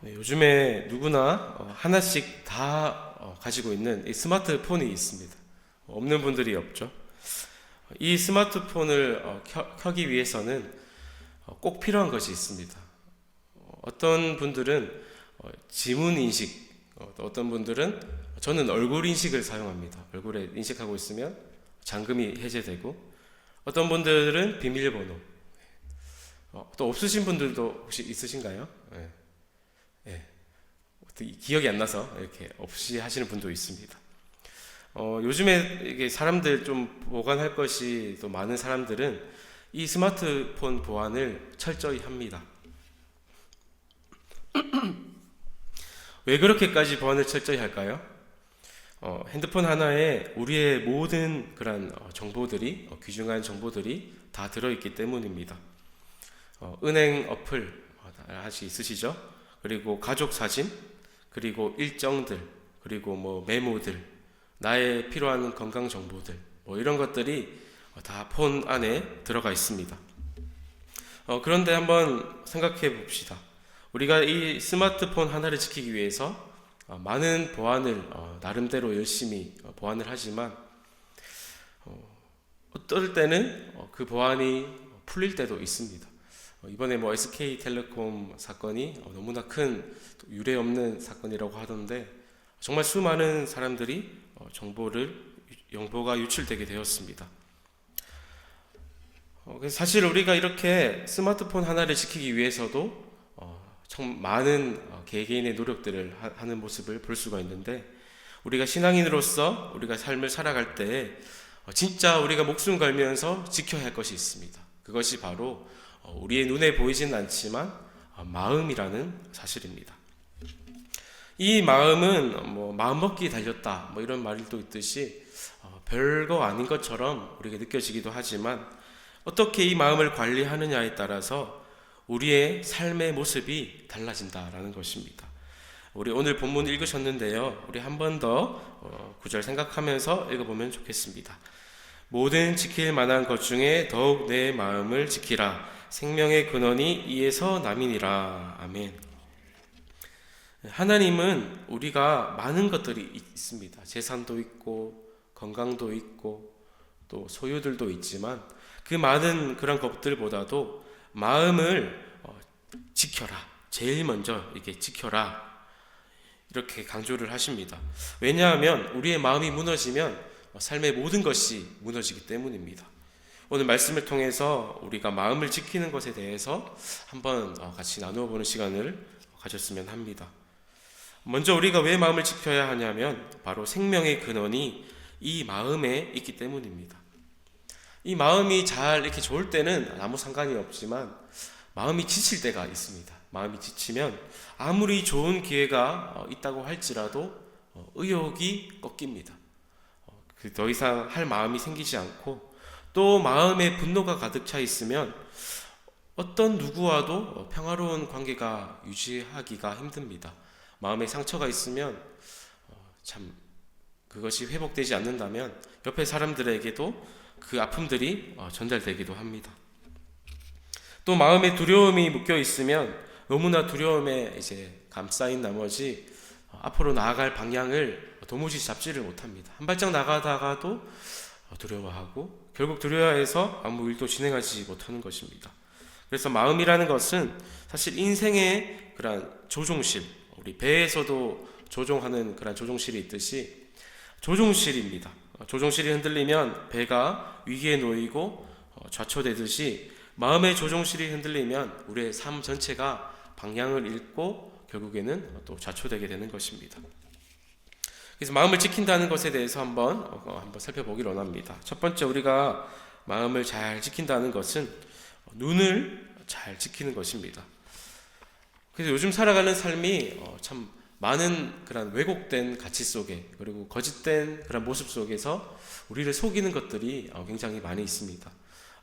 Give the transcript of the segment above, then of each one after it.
네, 요즘에 누구나 하나씩 다 가지고 있는 이 스마트폰이 있습니다. 없는 분들이 없죠. 이 스마트폰을 켜기 위해서는 꼭 필요한 것이 있습니다. 어떤 분들은 지문 인식, 또 어떤 분들은 저는 얼굴 인식을 사용합니다. 얼굴에 인식하고 있으면 잠금이 해제되고, 어떤 분들은 비밀번호, 또 없으신 분들도 혹시 있으신가요? 네. 네. 기억이 안 나서 이렇게 없이 하시는 분도 있습니다. 요즘에 이게 사람들 좀 보관할 것이 또 많은 사람들은 이 스마트폰 보안을 철저히 합니다. 왜 그렇게까지 보안을 철저히 할까요? 핸드폰 하나에 우리의 모든 그런 정보들이, 귀중한 정보들이 다 들어있기 때문입니다. 은행 어플 하나씩 있으시죠? 그리고 가족 사진, 그리고 일정들, 그리고 뭐 메모들, 나의 필요한 건강 정보들, 뭐 이런 것들이 다 폰 안에 들어가 있습니다. 그런데 한번 생각해 봅시다. 우리가 이 스마트폰 하나를 지키기 위해서 많은 보안을 나름대로 열심히 보안을 하지만 어떨 때는 그 보안이 풀릴 때도 있습니다. 이번에 뭐 SK텔레콤 사건이 너무나 큰 유례 없는 사건이라고 하던데, 정말 수많은 사람들이 정보가 유출되게 되었습니다. 그래서 사실 우리가 이렇게 스마트폰 하나를 지키기 위해서도 참 많은 개개인의 노력들을 하는 모습을 볼 수가 있는데, 우리가 신앙인으로서 우리가 삶을 살아갈 때 진짜 우리가 목숨 걸면서 지켜야 할 것이 있습니다. 그것이 바로 우리의 눈에 보이진 않지만 마음이라는 사실입니다. 이 마음은 뭐 마음먹기에 달렸다, 뭐 이런 말도 있듯이 별거 아닌 것처럼 우리에게 느껴지기도 하지만, 어떻게 이 마음을 관리하느냐에 따라서 우리의 삶의 모습이 달라진다라는 것입니다. 우리 오늘 본문 읽으셨는데요, 우리 한 번 더 구절 생각하면서 읽어보면 좋겠습니다. 모든 지킬 만한 것 중에 더욱 내 마음을 지키라. 생명의 근원이 이에서 남이니라. 아멘. 하나님은 우리가 많은 것들이 있습니다. 재산도 있고 건강도 있고 또 소유들도 있지만, 그 많은 그런 것들보다도 마음을 지켜라, 제일 먼저 이렇게 지켜라, 이렇게 강조를 하십니다. 왜냐하면 우리의 마음이 무너지면 삶의 모든 것이 무너지기 때문입니다. 오늘 말씀을 통해서 우리가 마음을 지키는 것에 대해서 한번 같이 나누어 보는 시간을 가졌으면 합니다. 먼저 우리가 왜 마음을 지켜야 하냐면, 바로 생명의 근원이 이 마음에 있기 때문입니다. 이 마음이 잘 이렇게 좋을 때는 아무 상관이 없지만, 마음이 지칠 때가 있습니다. 마음이 지치면 아무리 좋은 기회가 있다고 할지라도 의욕이 꺾입니다. 더 이상 할 마음이 생기지 않고, 또 마음에 분노가 가득 차 있으면 어떤 누구와도 평화로운 관계가 유지하기가 힘듭니다. 마음에 상처가 있으면 참 그것이 회복되지 않는다면 옆에 사람들에게도 그 아픔들이 전달되기도 합니다. 또 마음에 두려움이 묶여 있으면 너무나 두려움에 이제 감싸인 나머지 앞으로 나아갈 방향을 도무지 잡지를 못합니다. 한 발짝 나가다가도 두려워하고, 결국 두려워해서 아무 일도 진행하지 못하는 것입니다. 그래서 마음이라는 것은 사실 인생의 그런 조종실, 우리 배에서도 조종하는 그런 조종실이 있듯이 조종실입니다. 조종실이 흔들리면 배가 위기에 놓이고 좌초되듯이, 마음의 조종실이 흔들리면 우리의 삶 전체가 방향을 잃고 결국에는 또 좌초되게 되는 것입니다. 그래서 마음을 지킨다는 것에 대해서 한번 살펴보기를 원합니다. 첫 번째, 우리가 마음을 잘 지킨다는 것은 눈을 잘 지키는 것입니다. 그래서 요즘 살아가는 삶이 참 많은 그런 왜곡된 가치 속에, 그리고 거짓된 그런 모습 속에서 우리를 속이는 것들이 굉장히 많이 있습니다.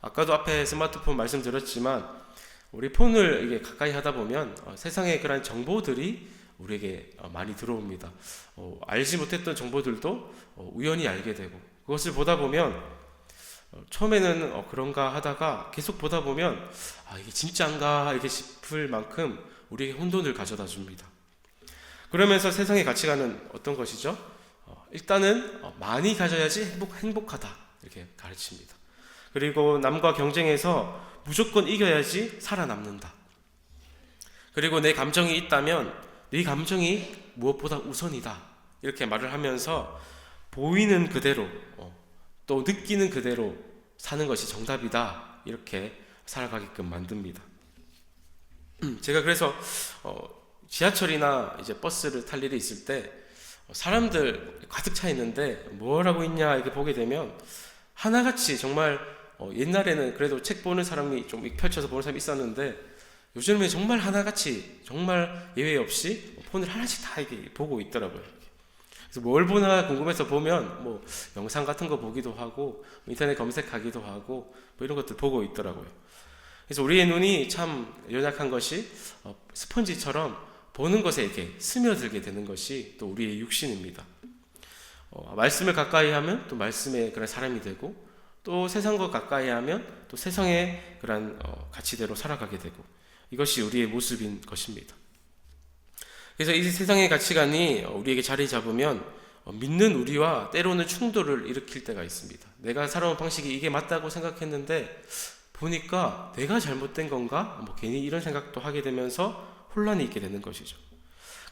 아까도 앞에 스마트폰 말씀드렸지만, 우리 폰을 이게 가까이 하다 보면 세상의 그런 정보들이 우리에게 많이 들어옵니다. 알지 못했던 정보들도 우연히 알게 되고, 그것을 보다 보면 처음에는 그런가 하다가 계속 보다 보면 이게 진짜인가 이렇게 싶을 만큼 우리에게 혼돈을 가져다 줍니다. 그러면서 세상의 가치관은 어떤 것이죠? 일단은 많이 가져야지 행복하다 이렇게 가르칩니다. 그리고 남과 경쟁해서 무조건 이겨야지 살아남는다. 그리고 내 감정이 있다면 네 감정이 무엇보다 우선이다 이렇게 말을 하면서 보이는 그대로 또 느끼는 그대로 사는 것이 정답이다 이렇게 살아가게끔 만듭니다. 제가 그래서 지하철이나 이제 버스를 탈 일이 있을 때 사람들 가득 차 있는데 뭘 하고 있냐 이렇게 보게 되면 하나같이 정말 옛날에는 그래도 책 보는 사람이 좀 펼쳐서 보는 사람이 있었는데 요즘에 정말 하나같이 정말 예외 없이 폰을 하나씩 다 이렇게 보고 있더라고요. 그래서 뭘 보나 궁금해서 보면 뭐 영상 같은 거 보기도 하고 인터넷 검색하기도 하고 뭐 이런 것들 보고 있더라고요. 그래서 우리의 눈이 참 연약한 것이 스펀지처럼 보는 것에 이렇게 스며들게 되는 것이 또 우리의 육신입니다. 말씀을 가까이 하면 또 말씀의 그런 사람이 되고 또 세상과 가까이 하면 또 세상의 그런 가치대로 살아가게 되고 이것이 우리의 모습인 것입니다. 그래서 이 세상의 가치관이 우리에게 자리 잡으면 믿는 우리와 때로는 충돌을 일으킬 때가 있습니다. 내가 살아온 방식이 이게 맞다고 생각했는데 보니까 내가 잘못된 건가? 괜히 이런 생각도 하게 되면서 혼란이 있게 되는 것이죠.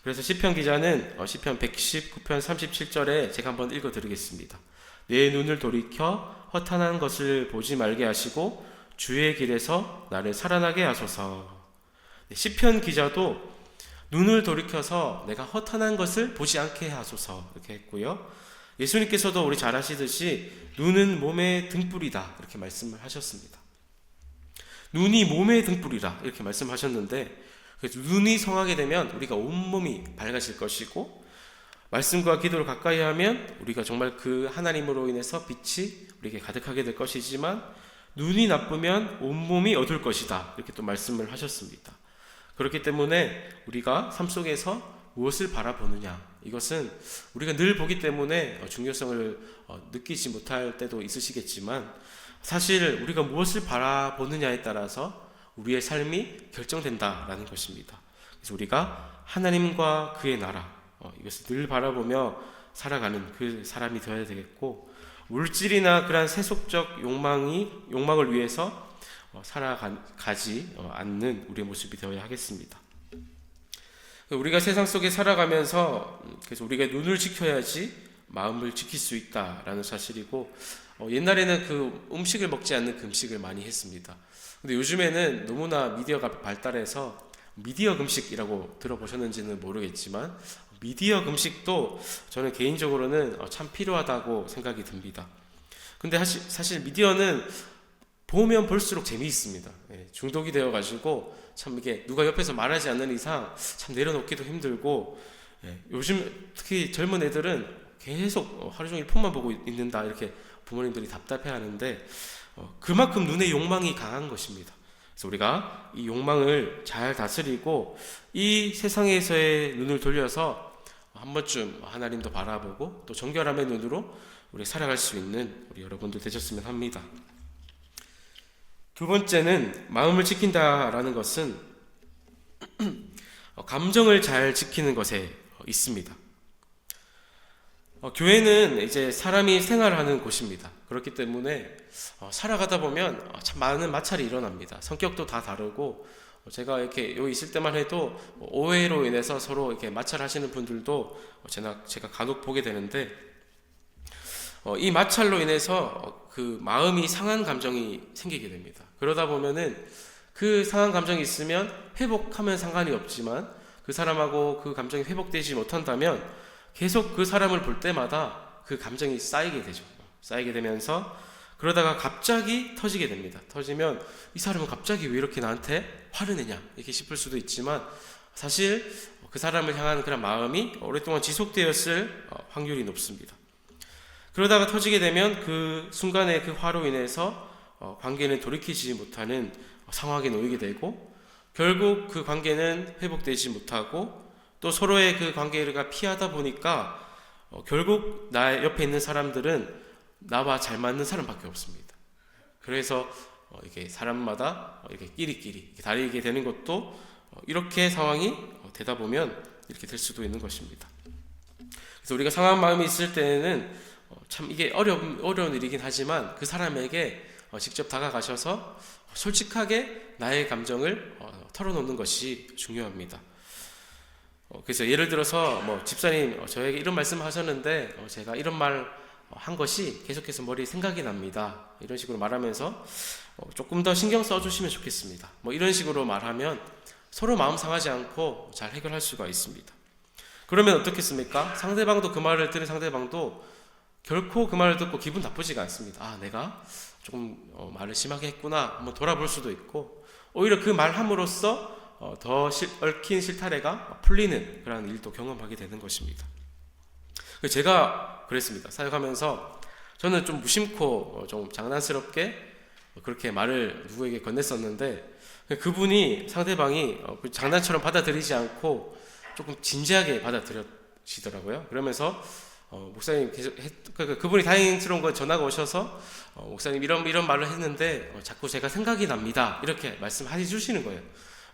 그래서 시편 기자는 시편 119편 37절에 제가 한번 읽어드리겠습니다. 내 눈을 돌이켜 허탄한 것을 보지 말게 하시고 주의 길에서 나를 살아나게 하소서. 시편 기자도 눈을 돌이켜서 내가 허탄한 것을 보지 않게 하소서 이렇게 했고요. 예수님께서도 우리 잘 아시듯이 눈은 몸의 등불이다 이렇게 말씀을 하셨습니다. 눈이 몸의 등불이라 이렇게 말씀하셨는데 그래서 눈이 성하게 되면 우리가 온몸이 밝아질 것이고 말씀과 기도를 가까이 하면 우리가 정말 그 하나님으로 인해서 빛이 우리에게 가득하게 될 것이지만 눈이 나쁘면 온몸이 어두울 것이다 이렇게 또 말씀을 하셨습니다. 그렇기 때문에 우리가 삶 속에서 무엇을 바라보느냐 이것은 우리가 늘 보기 때문에 중요성을 느끼지 못할 때도 있으시겠지만 사실 우리가 무엇을 바라보느냐에 따라서 우리의 삶이 결정된다라는 것입니다. 그래서 우리가 하나님과 그의 나라 이것을 늘 바라보며 살아가는 그 사람이 되어야 되겠고 물질이나 그런 세속적 욕망을 위해서 살아가지 않는 우리의 모습이 되어야 하겠습니다. 우리가 세상 속에 살아가면서 그래서 우리가 눈을 지켜야지 마음을 지킬 수 있다라는 사실이고 옛날에는 그 음식을 먹지 않는 금식을 많이 했습니다. 근데 요즘에는 너무나 미디어가 발달해서 미디어 금식이라고 들어보셨는지는 모르겠지만 미디어 금식도 저는 개인적으로는 참 필요하다고 생각이 듭니다. 근데 사실 미디어는 보면 볼수록 재미있습니다. 중독이 되어가지고 참 이게 누가 옆에서 말하지 않는 이상 참 내려놓기도 힘들고 요즘 특히 젊은 애들은 계속 하루 종일 폰만 보고 있는다 이렇게 부모님들이 답답해하는데 그만큼 눈의 욕망이 강한 것입니다. 그래서 우리가 이 욕망을 잘 다스리고 이 세상에서의 눈을 돌려서 한 번쯤 하나님도 바라보고 또 정결함의 눈으로 우리 살아갈 수 있는 우리 여러분들 되셨으면 합니다. 두 번째는 마음을 지킨다라는 것은 감정을 잘 지키는 것에 있습니다. 교회는 이제 사람이 생활하는 곳입니다. 그렇기 때문에 살아가다 보면 참 많은 마찰이 일어납니다. 성격도 다 다르고 제가 이렇게 여기 있을 때만 해도 오해로 인해서 서로 이렇게 마찰하시는 분들도 제가 간혹 보게 되는데 이 마찰로 인해서 그 마음이 상한 감정이 생기게 됩니다. 그러다 보면은 그 상한 감정이 있으면 회복하면 상관이 없지만 그 사람하고 그 감정이 회복되지 못한다면 계속 그 사람을 볼 때마다 그 감정이 쌓이게 되죠. 쌓이게 되면서 그러다가 갑자기 터지게 됩니다. 터지면 이 사람은 갑자기 왜 이렇게 나한테 화를 내냐 이렇게 싶을 수도 있지만 사실 그 사람을 향한 그런 마음이 오랫동안 지속되었을 확률이 높습니다. 그러다가 터지게 되면 그 순간에 그 화로 인해서 관계는 돌이키지 못하는 상황에 놓이게 되고 결국 그 관계는 회복되지 못하고 또 서로의 그 관계가 피하다 보니까 결국 나 옆에 있는 사람들은 나와 잘 맞는 사람밖에 없습니다. 그래서 이게 사람마다 이렇게 끼리끼리 다르게 되는 것도 이렇게 상황이 되다 보면 이렇게 될 수도 있는 것입니다. 그래서 우리가 상한 마음이 있을 때는 참 이게 어려운 일이긴 하지만 그 사람에게 직접 다가가셔서 솔직하게 나의 감정을 털어놓는 것이 중요합니다. 그래서 예를 들어서 집사님 저에게 이런 말씀 하셨는데 제가 이런 말 한 것이 계속해서 머리에 생각이 납니다. 이런 식으로 말하면서 조금 더 신경 써주시면 좋겠습니다. 이런 식으로 말하면 서로 마음 상하지 않고 잘 해결할 수가 있습니다. 그러면 어떻겠습니까? 상대방도 그 말을 들은 상대방도 결코 그 말을 듣고 기분 나쁘지가 않습니다. 내가 조금 말을 심하게 했구나 한번 돌아볼 수도 있고, 오히려 그 말함으로써 더 얽힌 실타래가 풀리는 그런 일도 경험하게 되는 것입니다. 제가 그랬습니다. 사역하면서 저는 좀 무심코 좀 장난스럽게 그렇게 말을 누구에게 건넸었는데, 그분이 상대방이 그 장난처럼 받아들이지 않고 조금 진지하게 받아들여지더라고요. 그러면서 목사님 계속 그분이 다행스러운 건 전화가 오셔서 목사님 이런 말을 했는데 자꾸 제가 생각이 납니다. 이렇게 말씀해 주시는 거예요.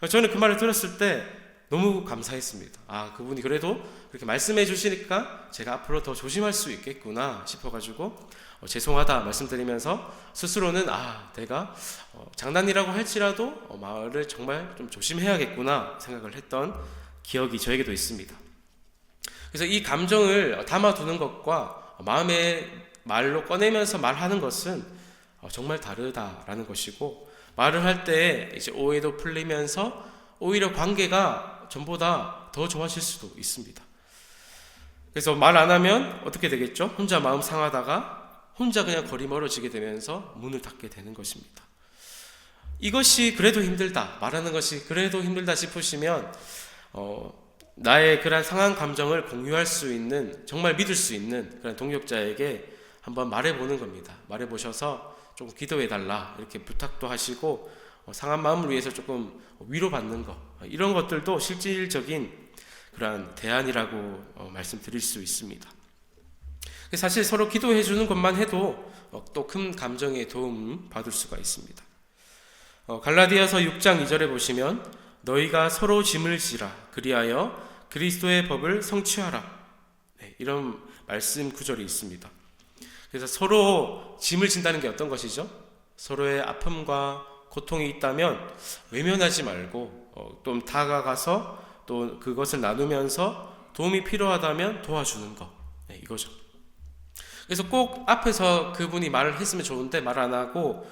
저는 그 말을 들었을 때 너무 감사했습니다. 그분이 그래도 그렇게 말씀해 주시니까 제가 앞으로 더 조심할 수 있겠구나 싶어가지고 죄송하다 말씀드리면서 스스로는 내가 장난이라고 할지라도 말을 정말 좀 조심해야겠구나 생각을 했던 기억이 저에게도 있습니다. 그래서 이 감정을 담아두는 것과 마음의 말로 꺼내면서 말하는 것은 정말 다르다라는 것이고, 말을 할 때 이제 오해도 풀리면서 오히려 관계가 전보다 더 좋아질 수도 있습니다. 그래서 말 안 하면 어떻게 되겠죠? 혼자 마음 상하다가 혼자 그냥 거리 멀어지게 되면서 문을 닫게 되는 것입니다. 이것이 그래도 힘들다, 말하는 것이 그래도 힘들다 싶으시면 나의 그런 상한 감정을 공유할 수 있는, 정말 믿을 수 있는 그런 동역자에게 한번 말해보는 겁니다. 말해보셔서 조금 기도해달라 이렇게 부탁도 하시고, 상한 마음을 위해서 조금 위로받는 것, 이런 것들도 실질적인 그런 대안이라고 말씀드릴 수 있습니다. 사실 서로 기도해 주는 것만 해도 또 큰 감정의 도움 받을 수가 있습니다. 갈라디아서 6장 2절에 보시면 너희가 서로 짐을 지라 그리하여 그리스도의 법을 성취하라, 이런 말씀 구절이 있습니다. 그래서 서로 짐을 진다는 게 어떤 것이죠? 서로의 아픔과 고통이 있다면 외면하지 말고 좀 다가가서 또 그것을 나누면서 도움이 필요하다면 도와주는 것, 이거죠. 그래서 꼭 앞에서 그분이 말을 했으면 좋은데 말 안 하고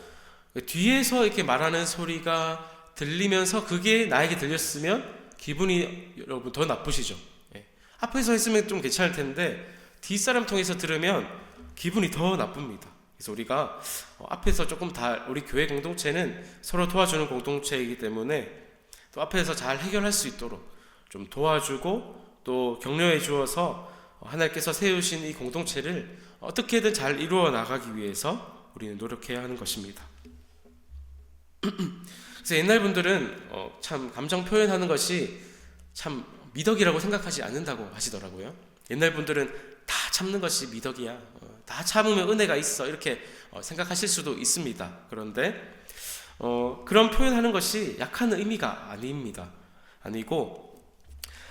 뒤에서 이렇게 말하는 소리가 들리면서 그게 나에게 들렸으면 기분이 여러분 더 나쁘시죠. 앞에서 했으면 좀 괜찮을 텐데 뒷사람 통해서 들으면 기분이 더 나쁩니다. 그래서 우리가 앞에서 조금 우리 교회 공동체는 서로 도와주는 공동체이기 때문에 또 앞에서 잘 해결할 수 있도록 좀 도와주고 또 격려해 주어서 하나님께서 세우신 이 공동체를 어떻게든 잘 이루어 나가기 위해서 우리는 노력해야 하는 것입니다. 그래서 옛날 분들은 참 감정 표현하는 것이 참 미덕이라고 생각하지 않는다고 하시더라고요. 옛날 분들은 다 참는 것이 미덕이야, 다 참으면 은혜가 있어, 이렇게 생각하실 수도 있습니다. 그런데 그런 표현하는 것이 약한 의미가 아닙니다. 아니고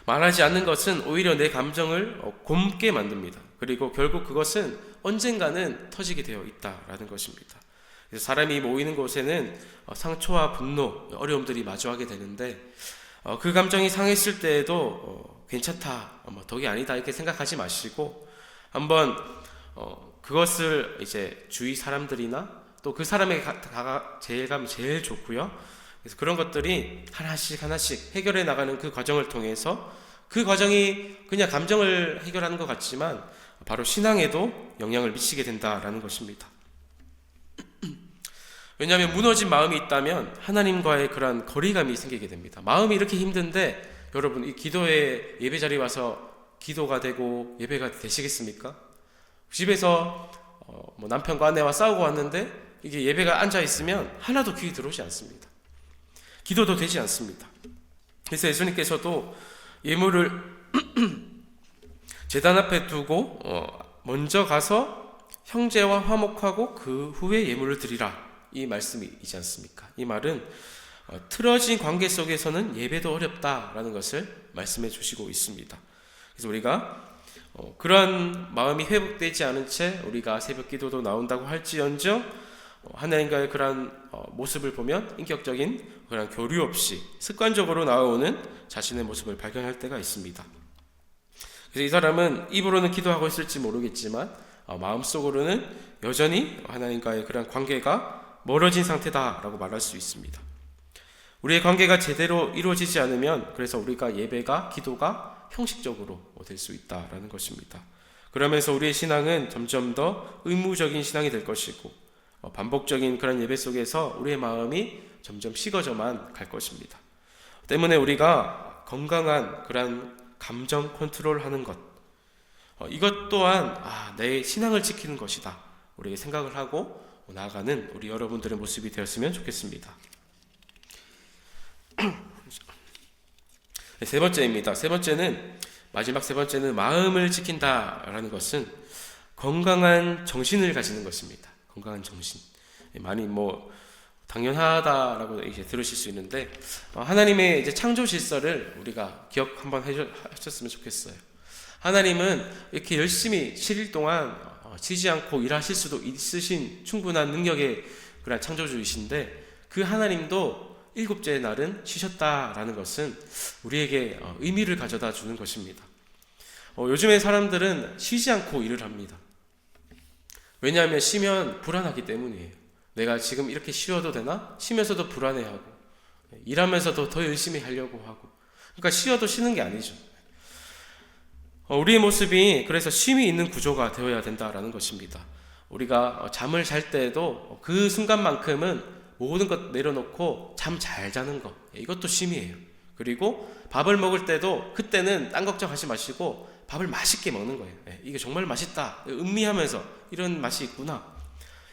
말하지 않는 것은 오히려 내 감정을 곪게 만듭니다. 그리고 결국 그것은 언젠가는 터지게 되어 있다라는 것입니다. 그래서 사람이 모이는 곳에는 상처와 분노, 어려움들이 마주하게 되는데 그 감정이 상했을 때에도 괜찮다, 덕이 아니다 이렇게 생각하지 마시고 한번 그것을 이제 주위 사람들이나 또 그 사람에게 제일 가면 제일 좋고요. 그래서 그런 것들이 하나씩 해결해 나가는 그 과정을 통해서, 그 과정이 그냥 감정을 해결하는 것 같지만 바로 신앙에도 영향을 미치게 된다라는 것입니다. 왜냐하면 무너진 마음이 있다면 하나님과의 그런 거리감이 생기게 됩니다. 마음이 이렇게 힘든데 여러분 이 기도에 예배 자리에 와서 기도가 되고 예배가 되시겠습니까? 집에서 남편과 아내와 싸우고 왔는데 이게 예배가 앉아 있으면 하나도 귀에 들어오지 않습니다. 기도도 되지 않습니다. 그래서 예수님께서도 예물을 제단 앞에 두고 먼저 가서 형제와 화목하고 그 후에 예물을 드리라, 이 말씀이 있지 않습니까? 이 말은 틀어진 관계 속에서는 예배도 어렵다라는 것을 말씀해 주시고 있습니다. 그래서 우리가 그러한 마음이 회복되지 않은 채 우리가 새벽 기도도 나온다고 할지언정 하나님과의 그러한 모습을 보면 인격적인 그런 교류 없이 습관적으로 나오는 자신의 모습을 발견할 때가 있습니다. 그래서 이 사람은 입으로는 기도하고 있을지 모르겠지만 마음속으로는 여전히 하나님과의 그런 관계가 멀어진 상태다라고 말할 수 있습니다. 우리의 관계가 제대로 이루어지지 않으면 그래서 우리가 예배가 기도가 형식적으로 될 수 있다라는 것입니다. 그러면서 우리의 신앙은 점점 더 의무적인 신앙이 될 것이고 반복적인 그런 예배 속에서 우리의 마음이 점점 식어져만 갈 것입니다. 때문에 우리가 건강한 그런 감정 컨트롤하는 것, 이것 또한 내 신앙을 지키는 것이다 우리에게 생각을 하고 나아가는 우리 여러분들의 모습이 되었으면 좋겠습니다. 세 번째입니다. 마지막 세 번째는 마음을 지킨다라는 것은 건강한 정신을 가지는 것입니다. 건강한 정신. 많이 당연하다라고 이제 들으실 수 있는데 하나님의 이제 창조 질서를 우리가 기억 한번 하셨으면 좋겠어요. 하나님은 이렇게 열심히 7일 동안 쉬지 않고 일하실 수도 있으신 충분한 능력의 그런 창조주이신데 그 하나님도 일곱째 날은 쉬셨다라는 것은 우리에게 의미를 가져다 주는 것입니다. 요즘에 사람들은 쉬지 않고 일을 합니다. 왜냐하면 쉬면 불안하기 때문이에요. 내가 지금 이렇게 쉬어도 되나? 쉬면서도 불안해하고 일하면서도 더 열심히 하려고 하고 그러니까 쉬어도 쉬는 게 아니죠. 우리의 모습이 그래서 쉼이 있는 구조가 되어야 된다라는 것입니다. 우리가 잠을 잘 때에도 그 순간만큼은 모든 것 내려놓고 잠 잘 자는 것, 이것도 쉼이에요. 그리고 밥을 먹을 때도 그때는 딴 걱정하지 마시고 밥을 맛있게 먹는 거예요. 이게 정말 맛있다, 음미하면서 이런 맛이 있구나,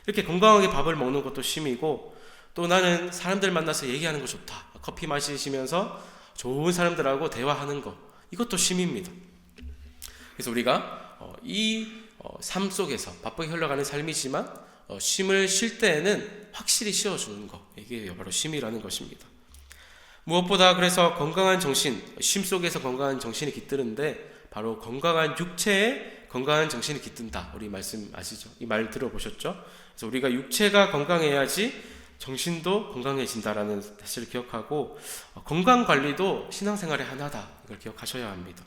이렇게 건강하게 밥을 먹는 것도 쉼이고, 또 나는 사람들 만나서 얘기하는 거 좋다, 커피 마시면서 좋은 사람들하고 대화하는 거, 이것도 쉼입니다. 그래서 우리가 삶 속에서 바쁘게 흘러가는 삶이지만 쉼을 쉴 때에는 확실히 쉬어주는 것, 이게 바로 쉼이라는 것입니다. 무엇보다 그래서 건강한 정신, 쉼 속에서 건강한 정신이 깃드는데 바로 건강한 육체에 건강한 정신이 깃든다. 우리 말씀 아시죠? 이 말 들어보셨죠? 그래서 우리가 육체가 건강해야지 정신도 건강해진다라는 사실을 기억하고 건강관리도 신앙생활의 하나다, 이걸 기억하셔야 합니다.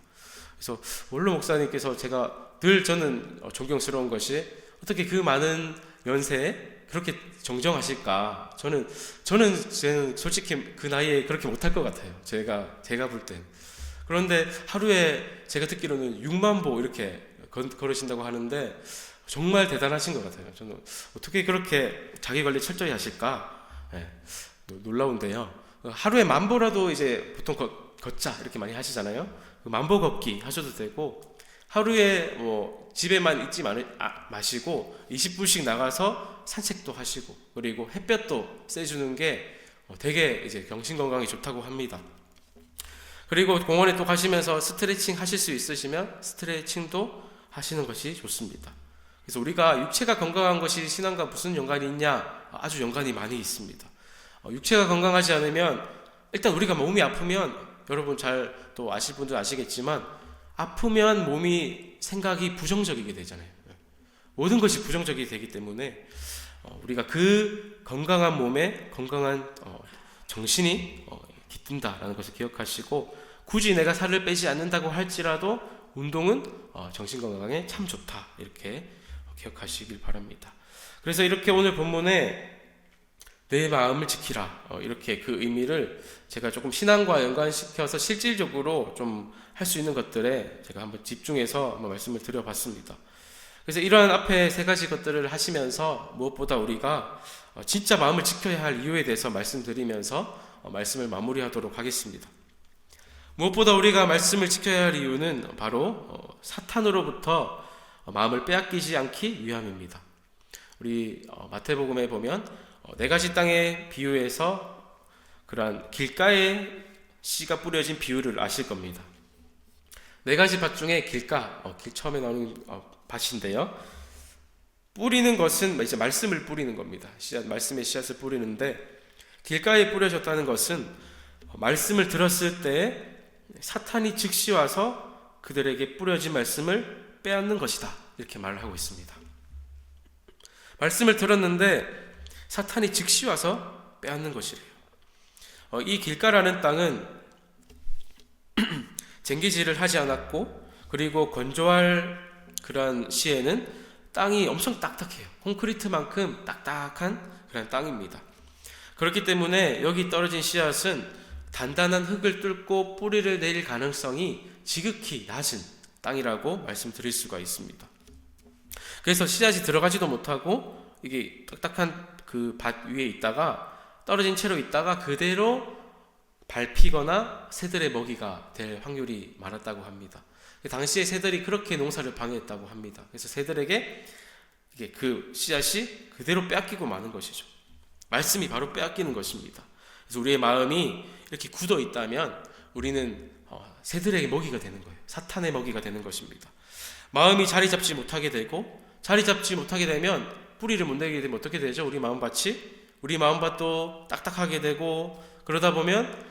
그래서 원로 목사님께서 저는 존경스러운 것이 어떻게 그 많은 연세에 그렇게 정정하실까? 저는 솔직히 그 나이에 그렇게 못할 것 같아요. 제가 볼 땐. 그런데 하루에 제가 듣기로는 6만 보 이렇게 걸으신다고 하는데 정말 대단하신 것 같아요. 저는 어떻게 그렇게 자기 관리 철저히 하실까? 놀라운데요. 하루에 10,000보라도 이제 보통 걷자 이렇게 많이 하시잖아요. 10,000보 걷기 하셔도 되고, 하루에 집에만 있지 마시고 20분씩 나가서 산책도 하시고, 그리고 햇볕도 쐬주는 게 되게 이제 정신 건강에 좋다고 합니다. 그리고 공원에 또 가시면서 스트레칭 하실 수 있으시면 스트레칭도 하시는 것이 좋습니다. 그래서 우리가 육체가 건강한 것이 신앙과 무슨 연관이 있냐? 아주 연관이 많이 있습니다. 육체가 건강하지 않으면, 일단 우리가 몸이 아프면, 여러분 잘 또 아실 분들 아시겠지만 아프면 몸이 생각이 부정적이게 되잖아요. 모든 것이 부정적이 되기 때문에 우리가 그 건강한 몸에 건강한 정신이 깃든다라는 것을 기억하시고, 굳이 내가 살을 빼지 않는다고 할지라도 운동은 정신 건강에 참 좋다, 이렇게 기억하시길 바랍니다. 그래서 이렇게 오늘 본문에 내 마음을 지키라, 이렇게 그 의미를 제가 조금 신앙과 연관시켜서 실질적으로 좀 할 수 있는 것들에 제가 한번 집중해서 한번 말씀을 드려봤습니다. 그래서 이러한 앞에 세 가지 것들을 하시면서 무엇보다 우리가 진짜 마음을 지켜야 할 이유에 대해서 말씀드리면서 말씀을 마무리하도록 하겠습니다. 무엇보다 우리가 말씀을 지켜야 할 이유는 바로 사탄으로부터 마음을 빼앗기지 않기 위함입니다. 우리 마태복음에 보면 네 가지 땅의 비유에서 그러한 길가에 씨가 뿌려진 비유를 아실 겁니다. 네 가지 밭 중에 길가, 길 처음에 나오는 밭인데요. 뿌리는 것은 이제 말씀을 뿌리는 겁니다. 말씀의 씨앗을 뿌리는데, 길가에 뿌려졌다는 것은 말씀을 들었을 때 사탄이 즉시 와서 그들에게 뿌려진 말씀을 빼앗는 것이다, 이렇게 말을 하고 있습니다. 말씀을 들었는데 사탄이 즉시 와서 빼앗는 것이래요. 이 길가라는 땅은 쟁기질을 하지 않았고, 그리고 건조할 그런 시에는 땅이 엄청 딱딱해요. 콘크리트만큼 딱딱한 그런 땅입니다. 그렇기 때문에 여기 떨어진 씨앗은 단단한 흙을 뚫고 뿌리를 내릴 가능성이 지극히 낮은 땅이라고 말씀드릴 수가 있습니다. 그래서 씨앗이 들어가지도 못하고 이게 딱딱한 그 밭 위에 있다가 떨어진 채로 있다가 그대로 밟히거나 새들의 먹이가 될 확률이 많았다고 합니다. 당시에 새들이 그렇게 농사를 방해했다고 합니다. 그래서 새들에게 이게 그 씨앗이 그대로 빼앗기고 마는 것이죠. 말씀이 바로 빼앗기는 것입니다. 그래서 우리의 마음이 이렇게 굳어 있다면 우리는 새들에게 먹이가 되는 거예요. 사탄의 먹이가 되는 것입니다. 마음이 자리 잡지 못하게 되고, 자리 잡지 못하게 되면 뿌리를 못 내게 되면 어떻게 되죠? 우리 마음밭도 딱딱하게 되고, 그러다 보면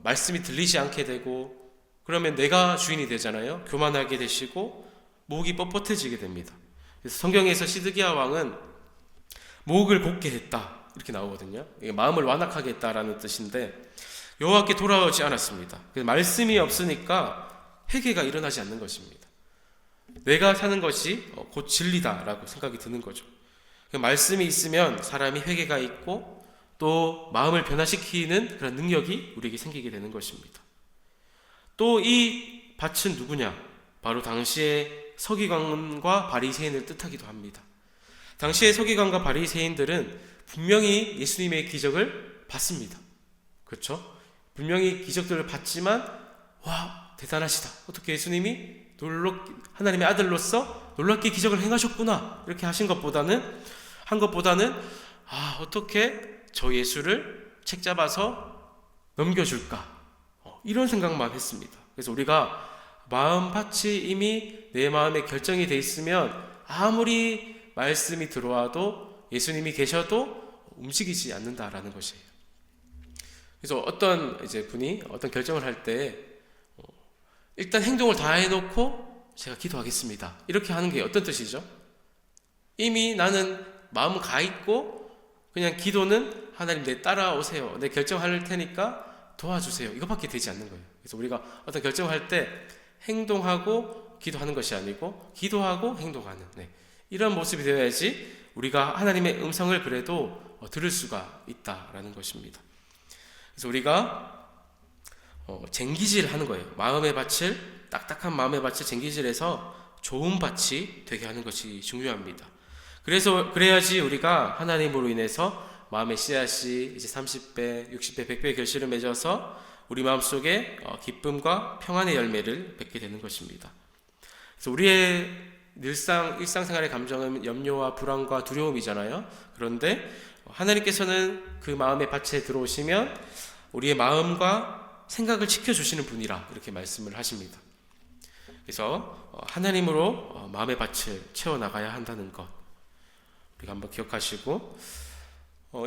말씀이 들리지 않게 되고, 그러면 내가 주인이 되잖아요. 교만하게 되시고 목이 뻣뻣해지게 됩니다. 그래서 성경에서 시드기야 왕은 목을 곧게 했다, 이렇게 나오거든요. 이게 마음을 완악하게 했다라는 뜻인데, 여호와께 돌아오지 않았습니다. 말씀이 없으니까 회개가 일어나지 않는 것입니다. 내가 사는 것이 곧 진리다라고 생각이 드는 거죠. 말씀이 있으면 사람이 회개가 있고 또 마음을 변화시키는 그런 능력이 우리에게 생기게 되는 것입니다. 또 이 밭은 누구냐? 바로 당시의 서기관과 바리새인을 뜻하기도 합니다. 당시의 서기관과 바리새인들은 분명히 예수님의 기적을 봤습니다. 그렇죠? 분명히 기적들을 봤지만, 와, 대단하시다, 어떻게 예수님이 하나님의 아들로서 놀랍게 기적을 행하셨구나, 이렇게 한 것보다는 어떻게 저 예수를 책 잡아서 넘겨줄까, 이런 생각만 했습니다. 그래서 우리가 마음밭이 이미 내 마음에 결정이 돼 있으면 아무리 말씀이 들어와도 예수님이 계셔도 움직이지 않는다라는 것이에요. 그래서 어떤 분이 어떤 결정을 할 때 일단 행동을 다 해놓고 제가 기도하겠습니다, 이렇게 하는 게 어떤 뜻이죠? 이미 나는 마음은 가 있고 그냥 기도는 하나님 내 따라오세요, 내 결정할 테니까 도와주세요, 이것밖에 되지 않는 거예요. 그래서 우리가 어떤 결정을 할 때 행동하고 기도하는 것이 아니고 기도하고 행동하는, 이런 모습이 되어야지 우리가 하나님의 음성을 그래도 들을 수가 있다라는 것입니다. 그래서 우리가 쟁기질 하는 거예요. 딱딱한 마음의 밭을 쟁기질해서 좋은 밭이 되게 하는 것이 중요합니다. 그래야지 우리가 하나님으로 인해서 마음의 씨앗이 이제 30배, 60배, 100배의 결실을 맺어서 우리 마음속에 기쁨과 평안의 열매를 맺게 되는 것입니다. 그래서 우리의 일상생활의 감정은 염려와 불안과 두려움이잖아요. 그런데 하나님께서는 그 마음의 밭에 들어오시면 우리의 마음과 생각을 지켜주시는 분이라, 이렇게 말씀을 하십니다. 그래서 하나님으로 마음의 밭을 채워나가야 한다는 것 우리가 한번 기억하시고,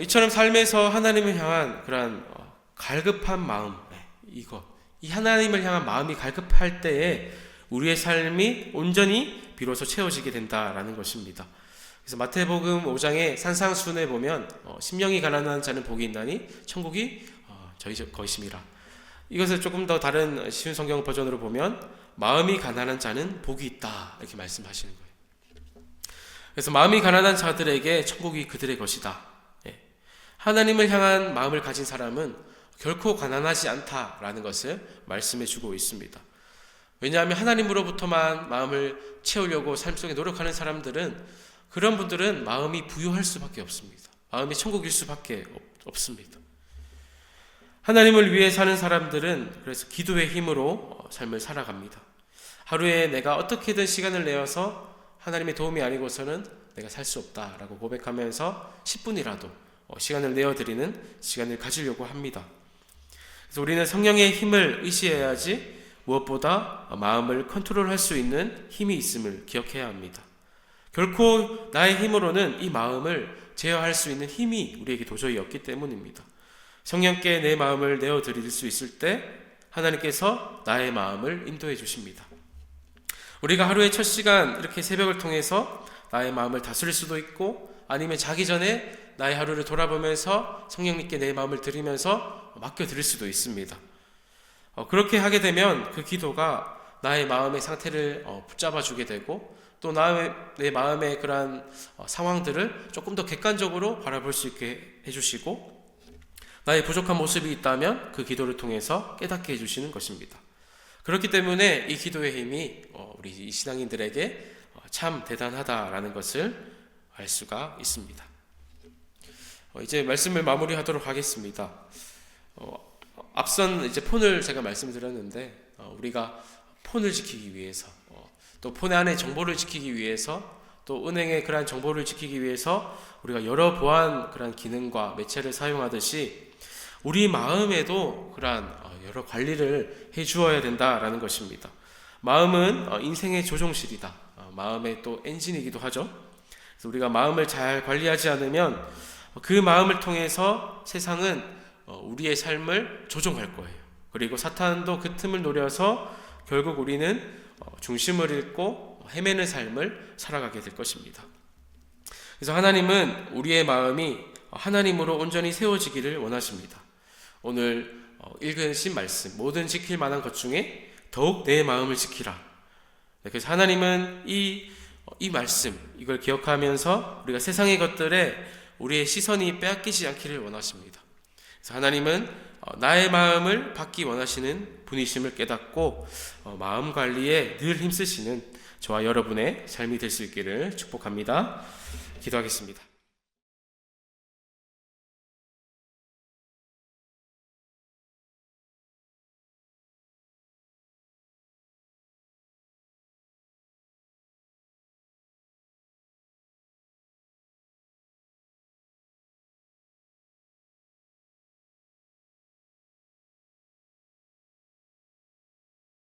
이처럼 삶에서 하나님을 향한 그러한 갈급한 마음, 이 하나님을 향한 마음이 갈급할 때에 우리의 삶이 온전히 비로소 채워지게 된다라는 것입니다. 그래서 마태복음 5장의 산상수훈에 보면 심령이 가난한 자는 복이 있나니 천국이 저희 것임이라. 이것을 조금 더 다른 쉬운 성경 버전으로 보면 마음이 가난한 자는 복이 있다, 이렇게 말씀하시는 거예요. 그래서 마음이 가난한 자들에게 천국이 그들의 것이다. 하나님을 향한 마음을 가진 사람은 결코 가난하지 않다라는 것을 말씀해 주고 있습니다. 왜냐하면 하나님으로부터만 마음을 채우려고 삶 속에 노력하는 사람들은, 그런 분들은 마음이 부유할 수밖에 없습니다. 마음이 천국일 수밖에 없습니다. 하나님을 위해 사는 사람들은 그래서 기도의 힘으로 삶을 살아갑니다. 하루에 내가 어떻게든 시간을 내어서 하나님의 도움이 아니고서는 내가 살 수 없다라고 고백하면서 10분이라도 시간을 내어드리는 시간을 가지려고 합니다. 그래서 우리는 성령의 힘을 의지해야지 무엇보다 마음을 컨트롤할 수 있는 힘이 있음을 기억해야 합니다. 결코 나의 힘으로는 이 마음을 제어할 수 있는 힘이 우리에게 도저히 없기 때문입니다. 성령께 내 마음을 내어드릴 수 있을 때 하나님께서 나의 마음을 인도해 주십니다. 우리가 하루의 첫 시간 이렇게 새벽을 통해서 나의 마음을 다스릴 수도 있고, 아니면 자기 전에 나의 하루를 돌아보면서 성령님께 내 마음을 드리면서 맡겨드릴 수도 있습니다. 그렇게 하게 되면 그 기도가 나의 마음의 상태를 붙잡아 주게 되고, 또 내 마음의 그러한 상황들을 조금 더 객관적으로 바라볼 수 있게 해주시고, 나의 부족한 모습이 있다면 그 기도를 통해서 깨닫게 해주시는 것입니다. 그렇기 때문에 이 기도의 힘이 우리 신앙인들에게 참 대단하다라는 것을 알 수가 있습니다. 이제 말씀을 마무리하도록 하겠습니다. 앞선 이제 폰을 제가 말씀드렸는데, 우리가 폰을 지키기 위해서, 또 폰 안에 정보를 지키기 위해서, 또 은행의 그러한 정보를 지키기 위해서 우리가 여러 보안 그러한 기능과 매체를 사용하듯이 우리 마음에도 그러한 여러 관리를 해 주어야 된다라는 것입니다. 마음은 인생의 조종실이다. 마음의 또 엔진이기도 하죠. 그래서 우리가 마음을 잘 관리하지 않으면 그 마음을 통해서 세상은 우리의 삶을 조종할 거예요. 그리고 사탄도 그 틈을 노려서 결국 우리는 중심을 잃고 헤매는 삶을 살아가게 될 것입니다. 그래서 하나님은 우리의 마음이 하나님으로 온전히 세워지기를 원하십니다. 오늘 읽으신 말씀, 모든 지킬 만한 것 중에 더욱 내 마음을 지키라. 그래서 하나님은 이 말씀, 이걸 기억하면서 우리가 세상의 것들에 우리의 시선이 빼앗기지 않기를 원하십니다. 그래서 하나님은 나의 마음을 받기 원하시는 분이심을 깨닫고 마음 관리에 늘 힘쓰시는 저와 여러분의 삶이 될 수 있기를 축복합니다. 기도하겠습니다.